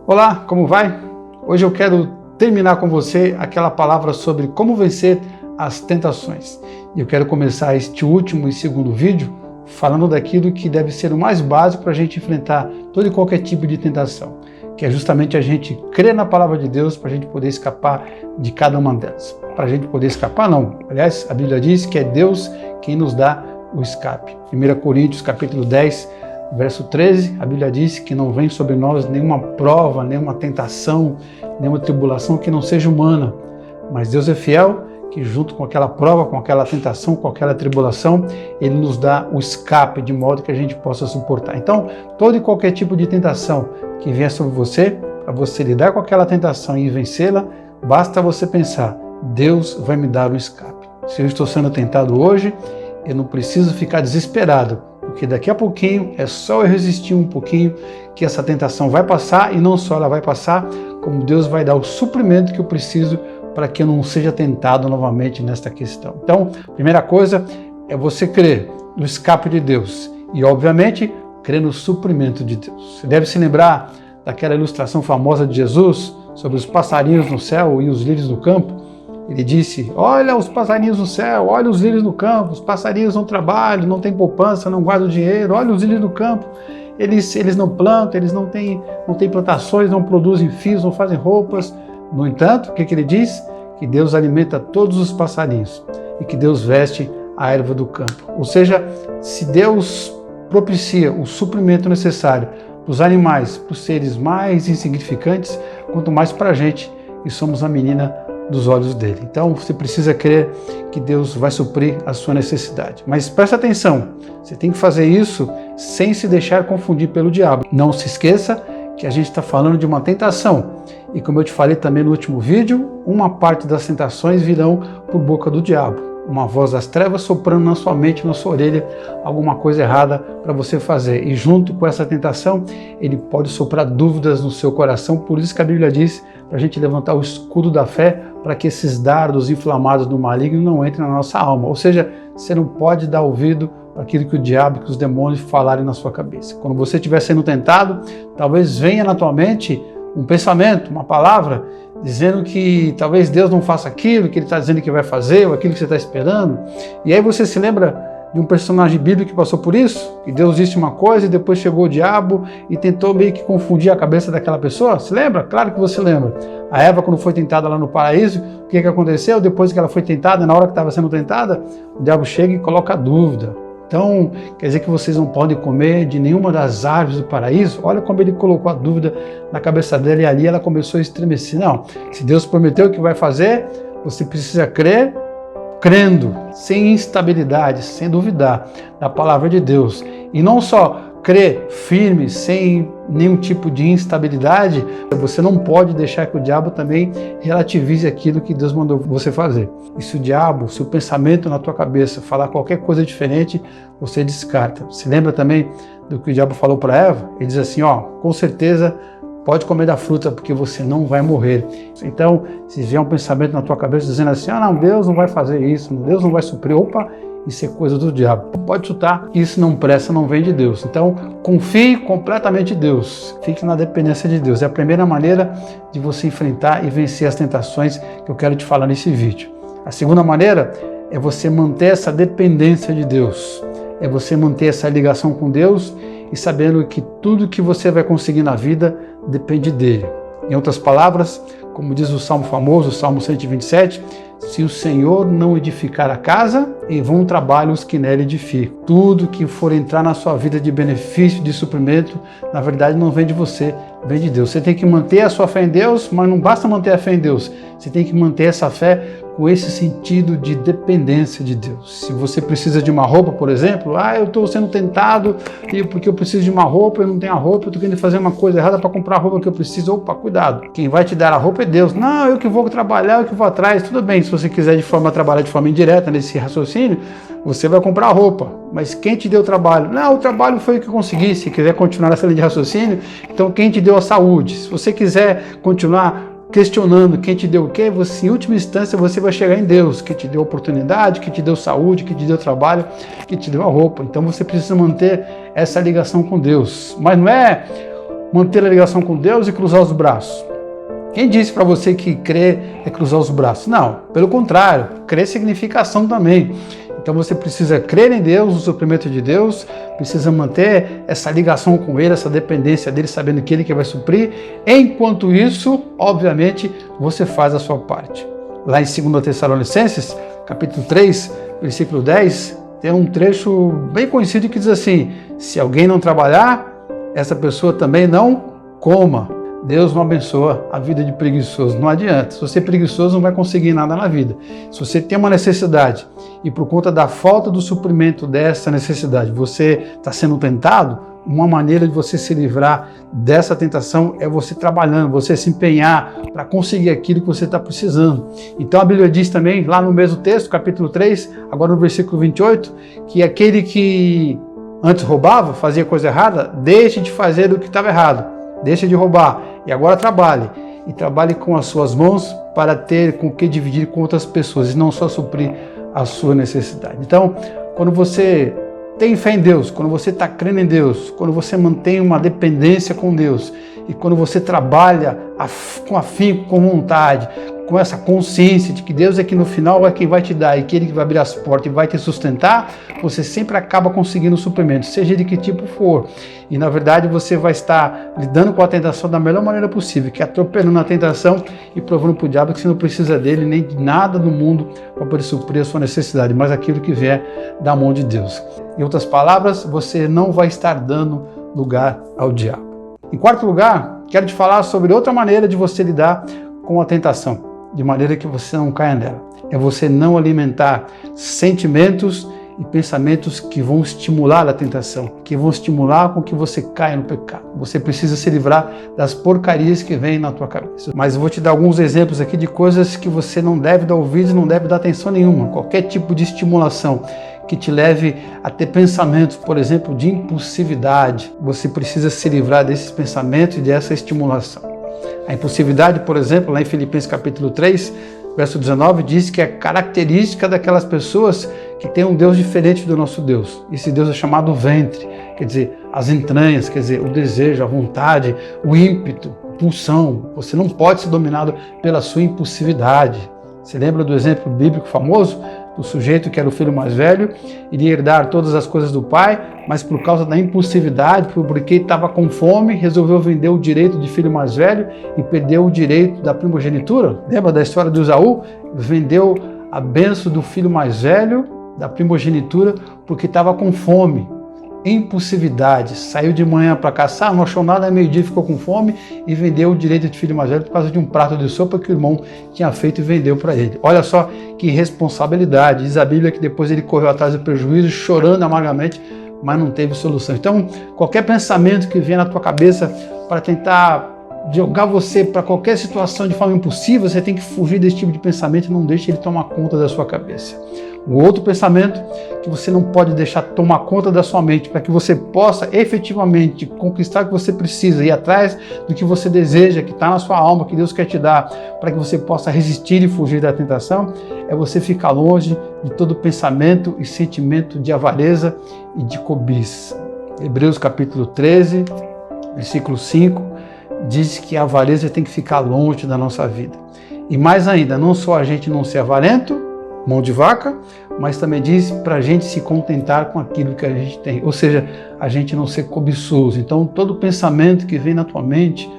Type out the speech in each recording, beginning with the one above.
Olá, como vai? Hoje eu quero terminar com você aquela palavra sobre como vencer as tentações. E eu quero começar este último e segundo vídeo falando daquilo que deve ser o mais básico para a gente enfrentar todo e qualquer tipo de tentação, que é justamente a gente crer na palavra de Deus para a gente poder escapar de cada uma delas. Para a gente poder escapar, não. Aliás, a Bíblia diz que é Deus quem nos dá o escape. 1 Coríntios capítulo 10, verso 13, a Bíblia diz que não vem sobre nós nenhuma prova, nenhuma tentação, nenhuma tribulação que não seja humana. Mas Deus é fiel, que junto com aquela prova, com aquela tentação, com aquela tribulação, Ele nos dá o escape, de modo que a gente possa suportar. Então, todo e qualquer tipo de tentação que venha sobre você, para você lidar com aquela tentação e vencê-la, basta você pensar, Deus vai me dar o escape. Se eu estou sendo tentado hoje, eu não preciso ficar desesperado, porque daqui a pouquinho é só eu resistir um pouquinho que essa tentação vai passar, e não só ela vai passar, como Deus vai dar o suprimento que eu preciso para que eu não seja tentado novamente nesta questão. Então, primeira coisa é você crer no escape de Deus e, obviamente, crer no suprimento de Deus. Você deve se lembrar daquela ilustração famosa de Jesus sobre os passarinhos no céu e os lírios do campo. Ele disse, olha os passarinhos no céu, olha os lírios no campo, os passarinhos não trabalham, não têm poupança, não guardam dinheiro, olha os lírios no campo, eles não plantam, eles não têm plantações, não produzem fios, não fazem roupas. No entanto, o que ele diz? Que Deus alimenta todos os passarinhos e que Deus veste a erva do campo. Ou seja, se Deus propicia o suprimento necessário para os animais, para os seres mais insignificantes, quanto mais para a gente, que somos a menina dos olhos dele. Então você precisa crer que Deus vai suprir a sua necessidade. Mas presta atenção, você tem que fazer isso sem se deixar confundir pelo diabo. Não se esqueça que a gente está falando de uma tentação. E como eu te falei também no último vídeo, uma parte das tentações virão por boca do diabo. Uma voz das trevas soprando na sua mente, na sua orelha, alguma coisa errada para você fazer. E junto com essa tentação, ele pode soprar dúvidas no seu coração. Por isso que a Bíblia diz para a gente levantar o escudo da fé, para que esses dardos inflamados do maligno não entrem na nossa alma. Ou seja, você não pode dar ouvido para aquilo que o diabo, que os demônios falarem na sua cabeça. Quando você estiver sendo tentado, talvez venha na tua mente um pensamento, uma palavra, dizendo que talvez Deus não faça aquilo que Ele está dizendo que vai fazer, ou aquilo que você está esperando. E aí você se lembra de um personagem bíblico que passou por isso? Que Deus disse uma coisa e depois chegou o diabo e tentou meio que confundir a cabeça daquela pessoa? Se lembra? Claro que você lembra. A Eva, quando foi tentada lá no paraíso, o que aconteceu? Depois que ela foi tentada, na hora que estava sendo tentada, o diabo chega e coloca a dúvida. Então, quer dizer que vocês não podem comer de nenhuma das árvores do paraíso? Olha como ele colocou a dúvida na cabeça dela e ali ela começou a estremecer. Não, se Deus prometeu que vai fazer, você precisa crer, crendo, sem instabilidade, sem duvidar da palavra de Deus. E não só crer firme, sem nenhum tipo de instabilidade, você não pode deixar que o diabo também relativize aquilo que Deus mandou você fazer. E se o diabo, se o pensamento na tua cabeça falar qualquer coisa diferente, você descarta. Se lembra também do que o diabo falou para Eva? Ele diz assim, ó, com certeza pode comer da fruta, porque você não vai morrer. Então, se vier um pensamento na tua cabeça dizendo assim, não, Deus não vai fazer isso, Deus não vai suprir, opa, isso é coisa do diabo. Pode chutar, isso não presta, não vem de Deus. Então, confie completamente em Deus. Fique na dependência de Deus. É a primeira maneira de você enfrentar e vencer as tentações que eu quero te falar nesse vídeo. A segunda maneira é você manter essa dependência de Deus. É você manter essa ligação com Deus e sabendo que tudo que você vai conseguir na vida depende dele. Em outras palavras, como diz o salmo famoso, o Salmo 127, se o Senhor não edificar a casa, em vão trabalham os que nela edificam. Tudo que for entrar na sua vida de benefício, de suprimento, na verdade não vem de você, vem de Deus. Você tem que manter a sua fé em Deus, mas não basta manter a fé em Deus. Você tem que manter essa fé com esse sentido de dependência de Deus. Se você precisa de uma roupa, por exemplo, eu estou sendo tentado porque eu preciso de uma roupa, eu não tenho a roupa, eu estou querendo fazer uma coisa errada para comprar a roupa que eu preciso. Opa, cuidado. Quem vai te dar a roupa é Deus. Não, eu que vou trabalhar, eu que vou atrás. Tudo bem, se você quiser trabalhar de forma indireta nesse raciocínio, você vai comprar a roupa. Mas quem te deu o trabalho? Não, o trabalho foi o que eu consegui. Se quiser continuar nessa linha de raciocínio, então quem te deu a saúde? Se você quiser continuar questionando quem te deu o quê, você, em última instância, você vai chegar em Deus, que te deu oportunidade, que te deu saúde, que te deu trabalho, que te deu a roupa. Então você precisa manter essa ligação com Deus. Mas não é manter a ligação com Deus e cruzar os braços. Quem disse para você que crer é cruzar os braços? Não, pelo contrário, crer significa ação também. Então você precisa crer em Deus, no suprimento de Deus, precisa manter essa ligação com Ele, essa dependência dEle, sabendo que Ele que vai suprir. Enquanto isso, obviamente, você faz a sua parte. Lá em 2 Tessalonicenses, capítulo 3, versículo 10, tem um trecho bem conhecido que diz assim: se alguém não trabalhar, essa pessoa também não coma. Deus não abençoa a vida de preguiçoso, não adianta. Se você é preguiçoso, não vai conseguir nada na vida. Se você tem uma necessidade e por conta da falta do suprimento dessa necessidade, você está sendo tentado, uma maneira de você se livrar dessa tentação é você trabalhando, você se empenhar para conseguir aquilo que você está precisando. Então a Bíblia diz também, lá no mesmo texto, capítulo 3, agora no versículo 28, que aquele que antes roubava, fazia coisa errada, deixe de fazer o que estava errado. Deixe de roubar e agora trabalhe. E trabalhe com as suas mãos para ter com o que dividir com outras pessoas e não só suprir a sua necessidade. Então, quando você tem fé em Deus, quando você está crendo em Deus, quando você mantém uma dependência com Deus e quando você trabalha com afinco, com vontade, com essa consciência de que Deus é que no final é quem vai te dar e que Ele que vai abrir as portas e vai te sustentar, você sempre acaba conseguindo o suprimento, seja de que tipo for. E na verdade você vai estar lidando com a tentação da melhor maneira possível, que é atropelando a tentação e provando para o diabo que você não precisa dele nem de nada no mundo para poder suprir a sua necessidade, mas aquilo que vier da mão de Deus. Em outras palavras, você não vai estar dando lugar ao diabo. Em quarto lugar, quero te falar sobre outra maneira de você lidar com a tentação, de maneira que você não caia nela. É você não alimentar sentimentos e pensamentos que vão estimular a tentação, que vão estimular com que você caia no pecado. Você precisa se livrar das porcarias que vêm na tua cabeça. Mas eu vou te dar alguns exemplos aqui de coisas que você não deve dar ouvidos, não deve dar atenção nenhuma. Qualquer tipo de estimulação que te leve a ter pensamentos, por exemplo, de impulsividade, você precisa se livrar desses pensamentos e dessa estimulação. A impulsividade, por exemplo, lá em Filipenses capítulo 3, verso 19, diz que é característica daquelas pessoas que têm um Deus diferente do nosso Deus. Esse Deus é chamado ventre, quer dizer, as entranhas, quer dizer, o desejo, a vontade, o ímpeto, a pulsão. Você não pode ser dominado pela sua impulsividade. Você lembra do exemplo bíblico famoso do sujeito que era o filho mais velho, iria herdar todas as coisas do pai, mas por causa da impulsividade, porque estava com fome, resolveu vender o direito de filho mais velho e perdeu o direito da primogenitura? Lembra da história de Esaú? Vendeu a bênção do filho mais velho, da primogenitura, porque estava com fome. Impulsividade, saiu de manhã para caçar, não achou nada, meio-dia ficou com fome e vendeu o direito de filho mais velho por causa de um prato de sopa que o irmão tinha feito e vendeu para ele. Olha só que responsabilidade. Diz a Bíblia que depois ele correu atrás do prejuízo, chorando amargamente, mas não teve solução. Então, qualquer pensamento que venha na tua cabeça para tentar jogar você para qualquer situação de forma impulsiva, você tem que fugir desse tipo de pensamento e não deixe ele tomar conta da sua cabeça. O outro pensamento que você não pode deixar tomar conta da sua mente para que você possa efetivamente conquistar o que você precisa, ir atrás do que você deseja, que está na sua alma, que Deus quer te dar, para que você possa resistir e fugir da tentação, é você ficar longe de todo pensamento e sentimento de avareza e de cobiça. Hebreus capítulo 13, versículo 5, diz que a avareza tem que ficar longe da nossa vida. E mais ainda, não só a gente não ser avarento, mão de vaca, mas também diz para a gente se contentar com aquilo que a gente tem, ou seja, a gente não ser cobiçoso. Então, todo pensamento que vem na tua mente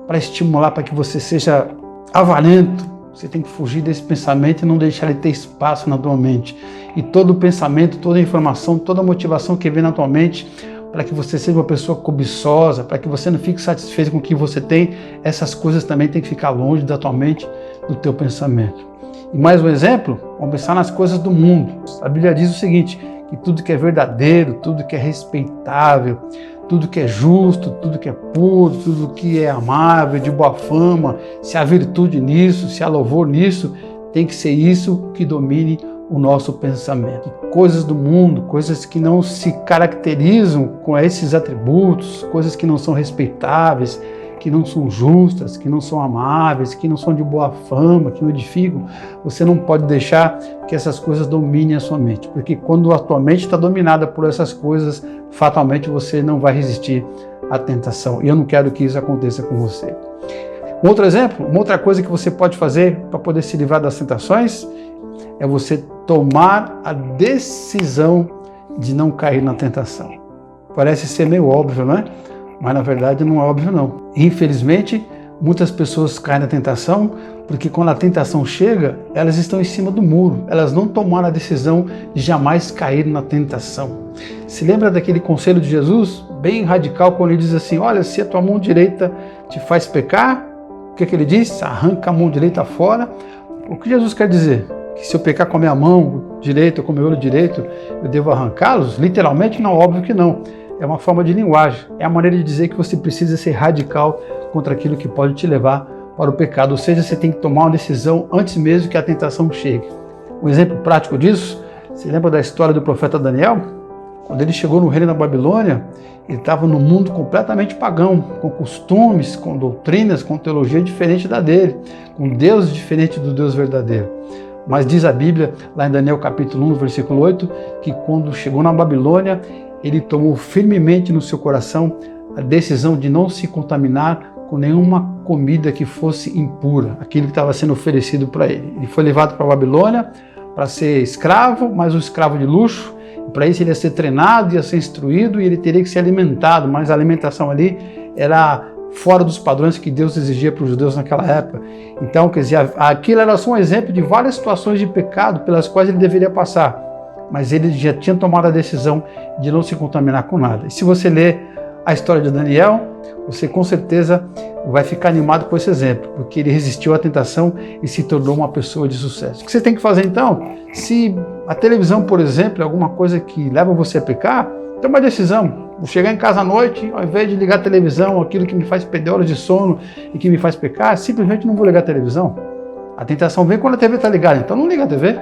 para estimular para que você seja avarento, você tem que fugir desse pensamento e não deixar ele ter espaço na tua mente. E todo pensamento, toda informação, toda motivação que vem na tua mente para que você seja uma pessoa cobiçosa, para que você não fique satisfeito com o que você tem, essas coisas também têm que ficar longe da tua mente, do teu pensamento. E mais um exemplo, vamos pensar nas coisas do mundo. A Bíblia diz o seguinte, que tudo que é verdadeiro, tudo que é respeitável, tudo que é justo, tudo que é puro, tudo que é amável, de boa fama, se há virtude nisso, se há louvor nisso, tem que ser isso que domine o nosso pensamento. Coisas do mundo, coisas que não se caracterizam com esses atributos, coisas que não são respeitáveis, que não são justas, que não são amáveis, que não são de boa fama, que não edificam, você não pode deixar que essas coisas dominem a sua mente, porque quando a tua mente está dominada por essas coisas, fatalmente você não vai resistir à tentação. E eu não quero que isso aconteça com você. Um outro exemplo, uma outra coisa que você pode fazer para poder se livrar das tentações é você tomar a decisão de não cair na tentação. Parece ser meio óbvio, não é? Mas na verdade não é óbvio não. Infelizmente, muitas pessoas caem na tentação porque quando a tentação chega, elas estão em cima do muro. Elas não tomaram a decisão de jamais cair na tentação. Se lembra daquele conselho de Jesus, bem radical, quando ele diz assim, olha, se a tua mão direita te faz pecar, o que ele diz? Arranca a mão direita fora. O que Jesus quer dizer? Que se eu pecar com a minha mão direita ou com o meu olho direito, eu devo arrancá-los? Literalmente não, óbvio que não. É uma forma de linguagem. É a maneira de dizer que você precisa ser radical contra aquilo que pode te levar para o pecado. Ou seja, você tem que tomar uma decisão antes mesmo que a tentação chegue. Um exemplo prático disso, você lembra da história do profeta Daniel? Quando ele chegou no reino da Babilônia, ele estava num mundo completamente pagão, com costumes, com doutrinas, com teologia diferente da dele, com Deus diferente do Deus verdadeiro. Mas diz a Bíblia, lá em Daniel capítulo 1, versículo 8, que quando chegou na Babilônia, ele tomou firmemente no seu coração a decisão de não se contaminar com nenhuma comida que fosse impura, aquilo que estava sendo oferecido para ele. Ele foi levado para a Babilônia para ser escravo, mas um escravo de luxo. Para isso ele ia ser treinado, ia ser instruído e ele teria que ser alimentado, mas a alimentação ali era fora dos padrões que Deus exigia para os judeus naquela época. Então, quer dizer, aquilo era só um exemplo de várias situações de pecado pelas quais ele deveria passar, mas ele já tinha tomado a decisão de não se contaminar com nada. E se você ler a história de Daniel, você com certeza vai ficar animado com esse exemplo, porque ele resistiu à tentação e se tornou uma pessoa de sucesso. O que você tem que fazer então? Se a televisão, por exemplo, é alguma coisa que leva você a pecar, toma uma decisão. Vou chegar em casa à noite, ao invés de ligar a televisão, aquilo que me faz perder horas de sono e que me faz pecar, simplesmente não vou ligar a televisão. A tentação vem quando a TV está ligada, então não liga a TV.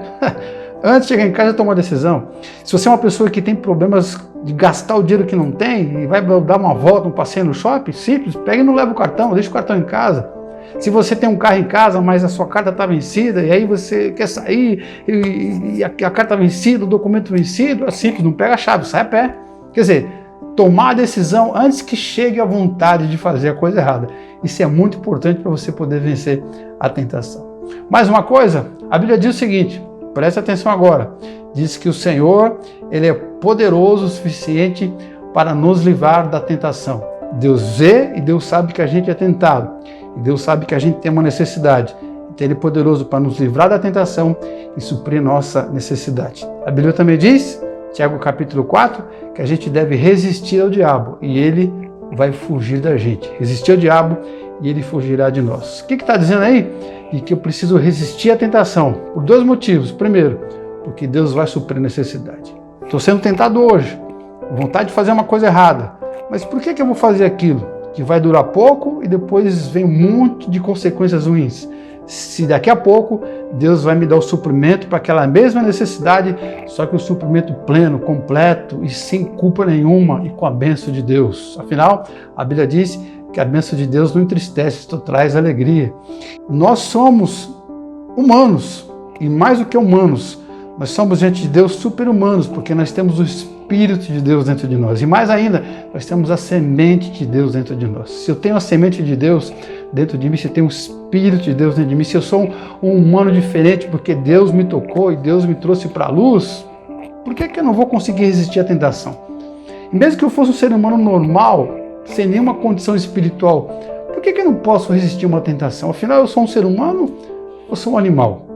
Antes de chegar em casa, toma uma decisão. Se você é uma pessoa que tem problemas de gastar o dinheiro que não tem e vai dar uma volta, um passeio no shopping, simples, pega e não leva o cartão, deixa o cartão em casa. Se você tem um carro em casa, mas a sua carta está vencida e aí você quer sair e a carta está vencida, o documento vencido, é simples, não pega a chave, sai a pé. Quer dizer, tomar a decisão antes que chegue a vontade de fazer a coisa errada. Isso é muito importante para você poder vencer a tentação. Mais uma coisa, a Bíblia diz o seguinte, preste atenção agora, diz que o Senhor, Ele é poderoso o suficiente para nos livrar da tentação. Deus vê e Deus sabe que a gente é tentado. E Deus sabe que a gente tem uma necessidade. Então Ele é poderoso para nos livrar da tentação e suprir nossa necessidade. A Bíblia também diz, Tiago capítulo 4, que a gente deve resistir ao diabo e ele vai fugir da gente. Resistir ao diabo e ele fugirá de nós. O que está dizendo aí? E que eu preciso resistir à tentação por dois motivos. Primeiro, porque Deus vai suprir a necessidade. Estou sendo tentado hoje, vontade de fazer uma coisa errada. Mas por que eu vou fazer aquilo? Que vai durar pouco e depois vem um monte de consequências ruins. Se daqui a pouco Deus vai me dar o suprimento para aquela mesma necessidade, só que o suprimento pleno, completo e sem culpa nenhuma e com a bênção de Deus. Afinal, a Bíblia diz que a bênção de Deus não entristece, só traz alegria. Nós somos humanos e mais do que humanos, nós somos diante de Deus super-humanos, porque nós temos o Espírito de Deus dentro de nós. E mais ainda, nós temos a semente de Deus dentro de nós. Se eu tenho a semente de Deus dentro de mim, se eu tenho o Espírito de Deus dentro de mim, se eu sou um humano diferente porque Deus me tocou e Deus me trouxe para a luz, por que eu não vou conseguir resistir à tentação? E mesmo que eu fosse um ser humano normal, sem nenhuma condição espiritual, por que eu não posso resistir a uma tentação? Afinal, eu sou um ser humano ou sou um animal?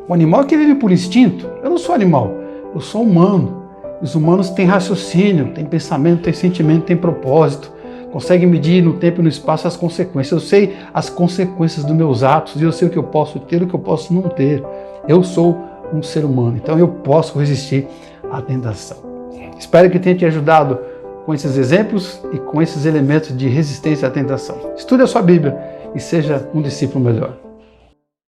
O animal é que vive por instinto. Eu não sou animal, eu sou humano. Os humanos têm raciocínio, têm pensamento, têm sentimento, têm propósito. Conseguem medir no tempo e no espaço as consequências. Eu sei as consequências dos meus atos e eu sei o que eu posso ter e o que eu posso não ter. Eu sou um ser humano, então eu posso resistir à tentação. Espero que tenha te ajudado com esses exemplos e com esses elementos de resistência à tentação. Estude a sua Bíblia e seja um discípulo melhor.